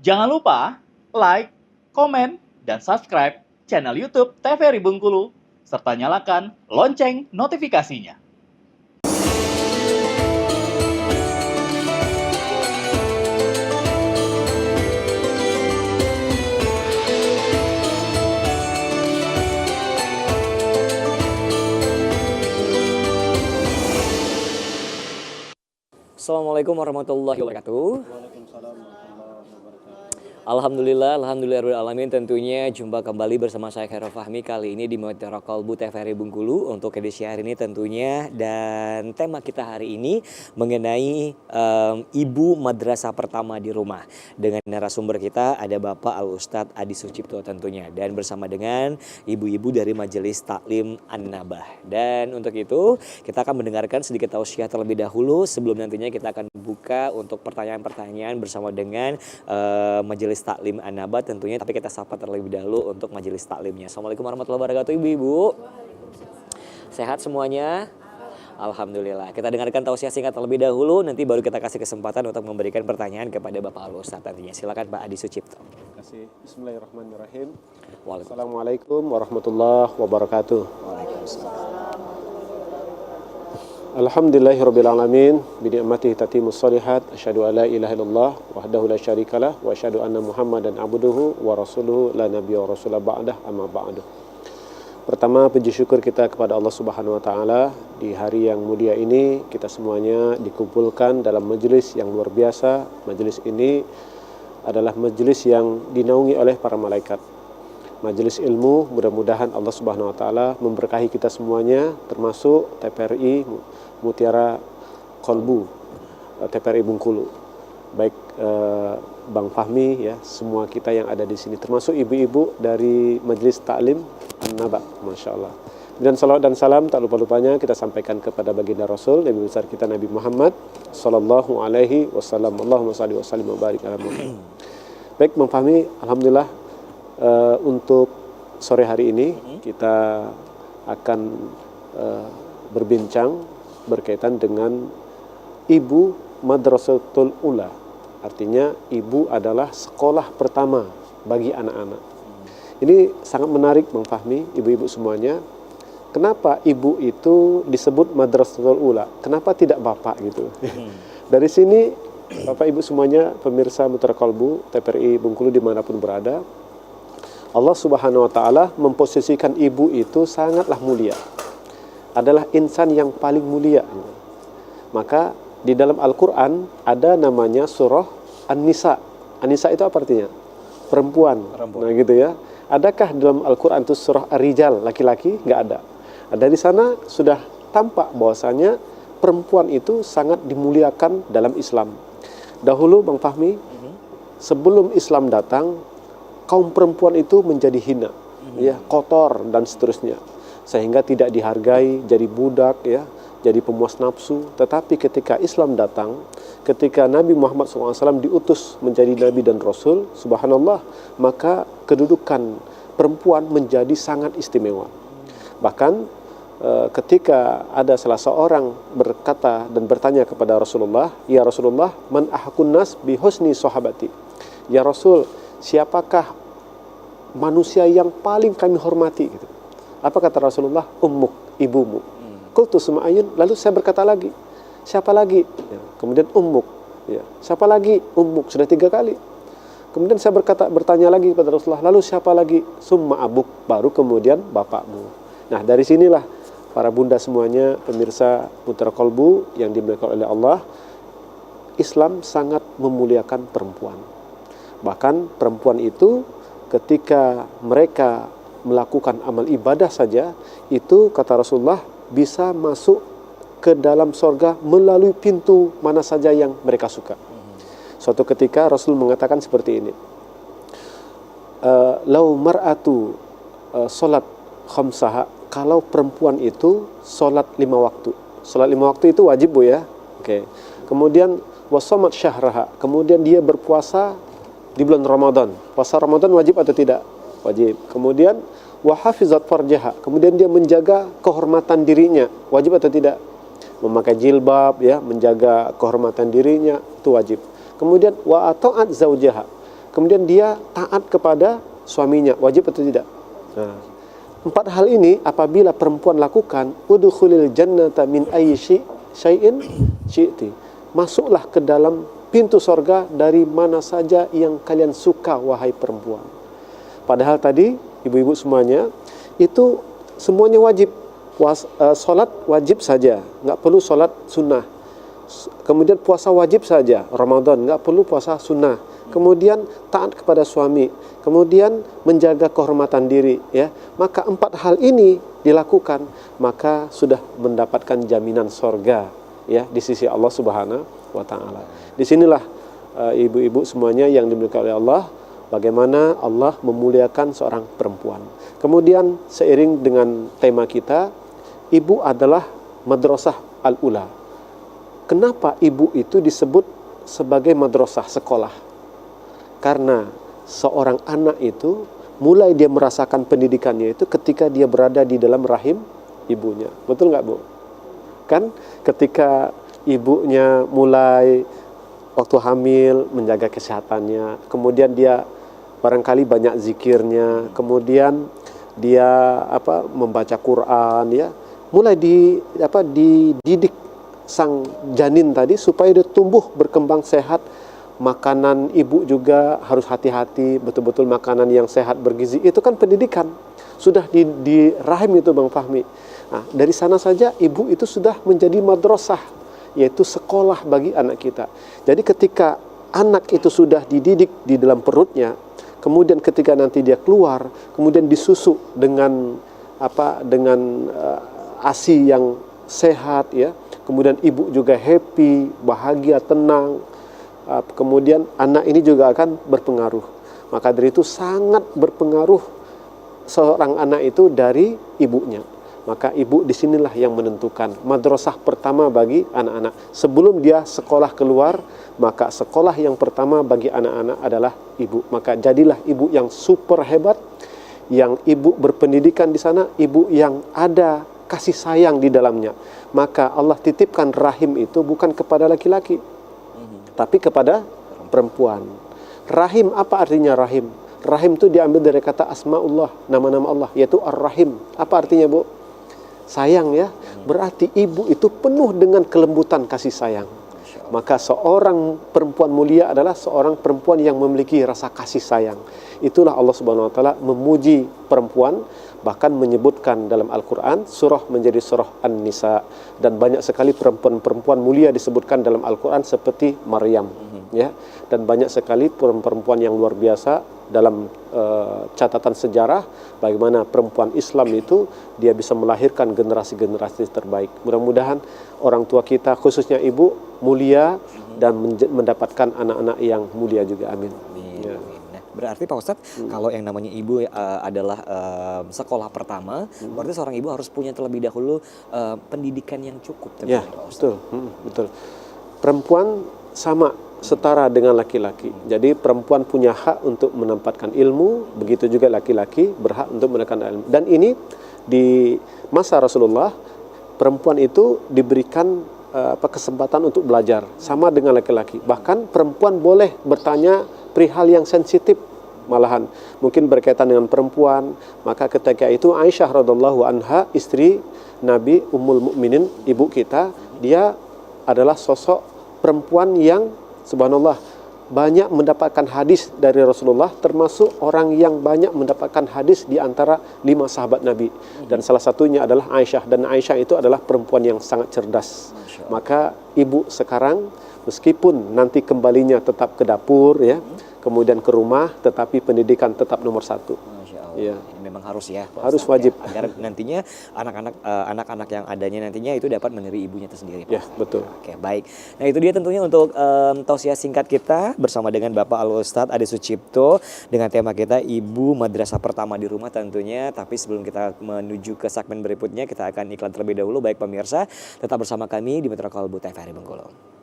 Jangan lupa like, komen, dan subscribe channel YouTube TVRI Bengkulu, serta nyalakan lonceng notifikasinya. Assalamualaikum warahmatullahi wabarakatuh. Alhamdulillah tentunya jumpa kembali bersama saya Khairul Fahmi kali ini di Mutiara Kolbu TVRI Bengkulu untuk edisi hari ini tentunya, dan tema kita hari ini mengenai ibu madrasah pertama di rumah. Dengan narasumber kita ada Bapak Al Ustadz Adi Sucipto tentunya, dan bersama dengan ibu-ibu dari Majelis Taklim An-Nabah. Dan untuk itu kita akan mendengarkan sedikit tausiah terlebih dahulu sebelum nantinya kita akan buka untuk pertanyaan-pertanyaan bersama dengan Majelis Taklim An-Nabah tentunya, tapi kita sapa terlebih dahulu untuk majelis taklimnya. Assalamualaikum warahmatullahi wabarakatuh ibu-ibu. Sehat semuanya? Alhamdulillah. Kita dengarkan tausiah singkat terlebih dahulu, nanti baru kita kasih kesempatan untuk memberikan pertanyaan kepada Bapak Al Ustadz nantinya. Silakan Pak Adi Sucipto. Terima kasih. Bismillahirrahmanirrahim. Waalaikumsalam. Assalamualaikum warahmatullahi wabarakatuh. Alhamdulillahirabbil alamin, bi ni'matihi tatimmus shalihat, asyhadu alla ilaha illallah wahdahu la syarikalah wa asyhadu anna Muhammadan abduhu wa rasuluhu la nabiyya wa rasula ba'dah, amma ba'du. Pertama, puji syukur kita kepada Allah Subhanahu wa taala, di hari yang mulia ini kita semuanya dikumpulkan dalam majelis yang luar biasa. Majelis ini adalah majelis yang dinaungi oleh para malaikat. Majelis ilmu, mudah-mudahan Allah Subhanahu wa taala memberkahi kita semuanya, termasuk TVRI Mutiara Kolbu, TVRI Bengkulu. Baik Bang Fahmi ya, semua kita yang ada di sini, termasuk ibu-ibu dari Majelis Taklim An-Nabah, Masya Allah. Dan salawat dan salam tak lupa-lupanya kita sampaikan kepada baginda Rasul, Nabi besar kita Nabi Muhammad sallallahu alaihi wasallam. Allahumma shalli wa sallim wa barik ala Muhammad. Baik Bang Fahmi, alhamdulillah untuk sore hari ini kita akan berbincang berkaitan dengan ibu madrasatul ula. Artinya ibu adalah sekolah pertama bagi anak-anak. Ini sangat menarik Bang Fahmi, ibu-ibu semuanya. Kenapa ibu itu disebut madrasatul ula? Kenapa tidak bapak gitu? Dari sini Bapak Ibu semuanya, pemirsa Mutiara Kolbu TVRI Bengkulu dimanapun berada, Allah Subhanahu wa taala memposisikan ibu itu sangatlah mulia. Adalah insan yang paling mulia. Maka di dalam Al-Qur'an ada namanya surah An-Nisa. An-Nisa itu apa artinya? Perempuan. Nah gitu ya. Adakah dalam Al-Qur'an itu surah Ar-Rijal, laki-laki? Enggak ada. Dari sana sudah tampak bahwasanya perempuan itu sangat dimuliakan dalam Islam. Dahulu Bang Fahmi, sebelum Islam datang, kaum perempuan itu menjadi hina, ya, kotor dan seterusnya, sehingga tidak dihargai, jadi budak, ya, jadi pemuas nafsu. Tetapi ketika Islam datang, ketika Nabi Muhammad SAW diutus menjadi Nabi dan Rasul, subhanallah, maka kedudukan perempuan menjadi sangat istimewa. Bahkan ketika ada salah seorang berkata dan bertanya kepada Rasulullah, ya Rasulullah, man ahakun nas bi husni sahabati, ya Rasul, siapakah manusia yang paling kami hormati gitu. Apa kata Rasulullah? Ummuk, ibumu. Qultu summa ayun, lalu saya berkata lagi, siapa lagi? Ya, kemudian ummuk, ya. Siapa lagi? Ummuk, sudah 3 kali. Kemudian saya bertanya lagi kepada Rasulullah, lalu siapa lagi? Summa abuk, baru kemudian bapakmu. Nah, dari sinilah para bunda semuanya, pemirsa Mutiara Kolbu yang dimuliakan oleh Allah, Islam sangat memuliakan perempuan. Bahkan perempuan itu ketika mereka melakukan amal ibadah saja, itu kata Rasulullah bisa masuk ke dalam sorga melalui pintu mana saja yang mereka suka. Suatu ketika Rasul mengatakan seperti ini, lau mar'atu solat khamsaha, kalau perempuan itu solat 5 waktu. Solat 5 waktu itu wajib Bu ya. Oke. Kemudian wasomat syahraha, kemudian dia berpuasa di bulan Ramadan. Puasa Ramadan wajib atau tidak? Wajib. Kemudian wahafizat farjaha, kemudian dia menjaga kehormatan dirinya, wajib atau tidak? Memakai jilbab ya, menjaga kehormatan dirinya, itu wajib. Kemudian wa ata'at zaujaha, kemudian dia taat kepada suaminya, wajib atau tidak? Nah, 4 hal ini apabila perempuan lakukan, udkhulil jannata min ayyi syai'in syi'ti. Masuklah ke dalam pintu sorga dari mana saja yang kalian suka, wahai perempuan. Padahal tadi ibu-ibu semuanya itu semuanya wajib. Solat wajib saja, nggak perlu solat sunnah. Kemudian puasa wajib saja, Ramadan, nggak perlu puasa sunnah. Kemudian taat kepada suami, kemudian menjaga kehormatan diri, ya. Maka 4 hal ini dilakukan, maka sudah mendapatkan jaminan sorga, ya, di sisi Allah Subhanahu wa Ta'ala. Disinilah ibu-ibu semuanya yang dimiliki oleh Allah, bagaimana Allah memuliakan seorang perempuan. Kemudian seiring dengan tema kita, ibu adalah madrasah al-ula. Kenapa ibu itu disebut sebagai madrasah, sekolah? Karena seorang anak itu mulai dia merasakan pendidikannya itu ketika dia berada di dalam rahim ibunya. Betul nggak, Bu? Kan ketika ibunya mulai waktu hamil menjaga kesehatannya, kemudian dia barangkali banyak zikirnya, kemudian dia membaca Quran, ya, mulai dididik sang janin tadi supaya dia tumbuh berkembang sehat. Makanan ibu juga harus hati-hati, betul-betul makanan yang sehat bergizi. Itu kan pendidikan. Sudah di rahim itu, Bang Fahmi. Nah, dari sana saja ibu itu sudah menjadi madrasah, yaitu sekolah bagi anak kita. Jadi ketika anak itu sudah dididik di dalam perutnya, kemudian ketika nanti dia keluar, kemudian disusu dengan ASI yang sehat, ya. Kemudian ibu juga happy, bahagia, tenang. Kemudian anak ini juga akan berpengaruh. Maka dari itu sangat berpengaruh seorang anak itu dari ibunya. Maka ibu disinilah yang menentukan madrasah pertama bagi anak-anak. Sebelum dia sekolah keluar, maka sekolah yang pertama bagi anak-anak adalah ibu. Maka jadilah ibu yang super hebat, yang ibu berpendidikan di sana, ibu yang ada kasih sayang di dalamnya. Maka Allah titipkan rahim itu bukan kepada laki-laki, tapi kepada perempuan. Rahim, apa artinya rahim? Rahim itu diambil dari kata asma'ullah, nama-nama Allah, yaitu ar-rahim. Apa artinya, Bu? Sayang, ya. Berarti ibu itu penuh dengan kelembutan kasih sayang. Maka seorang perempuan mulia adalah seorang perempuan yang memiliki rasa kasih sayang. Itulah Allah Subhanahu wa Ta'ala memuji perempuan, bahkan menyebutkan dalam Al-Quran surah menjadi surah An-Nisa, dan banyak sekali perempuan-perempuan mulia disebutkan dalam Al-Quran seperti Maryam, ya, dan banyak sekali perempuan yang luar biasa dalam catatan sejarah bagaimana perempuan Islam itu dia bisa melahirkan generasi-generasi terbaik. Mudah-mudahan orang tua kita khususnya ibu mulia dan mendapatkan anak-anak yang mulia juga. Amin. Ya. Berarti Pak Ustadz, kalau yang namanya ibu adalah sekolah pertama, berarti seorang ibu harus punya terlebih dahulu pendidikan yang cukup. Ya, Pak Ustadz. betul, betul. Perempuan sama setara dengan laki-laki. Jadi perempuan punya hak untuk menempatkan ilmu, begitu juga laki-laki berhak untuk mendapatkan ilmu. Dan ini di masa Rasulullah, perempuan itu diberikan kesempatan untuk belajar sama dengan laki-laki. Bahkan perempuan boleh bertanya perihal yang sensitif, malahan mungkin berkaitan dengan perempuan. Maka ketika itu Aisyah radhiallahu anha, istri Nabi Ummul Mukminin, ibu kita, dia adalah sosok perempuan yang subhanallah banyak mendapatkan hadis dari Rasulullah, termasuk orang yang banyak mendapatkan hadis di antara 5 sahabat Nabi. Dan salah satunya adalah Aisyah, dan Aisyah itu adalah perempuan yang sangat cerdas. Maka ibu sekarang meskipun nanti kembalinya tetap ke dapur, ya, kemudian ke rumah, tetapi pendidikan tetap nomor 1. Masya Allah. Ya. Ini memang harus ya, Pak Harus Ustadz, wajib. ya, agar nantinya anak-anak yang adanya nantinya itu dapat meniru ibunya tersendiri. Pak Ya, Ustadz. betul. Oke, baik. Nah, itu dia tentunya untuk tausiah singkat kita bersama dengan Bapak Al-Ustadz Ade Sucipto dengan tema kita Ibu Madrasah Pertama di Rumah tentunya. Tapi sebelum kita menuju ke segmen berikutnya, kita akan iklan terlebih dahulu. Baik pemirsa, tetap bersama kami di Metro Kalbu TVRI Bengkulu.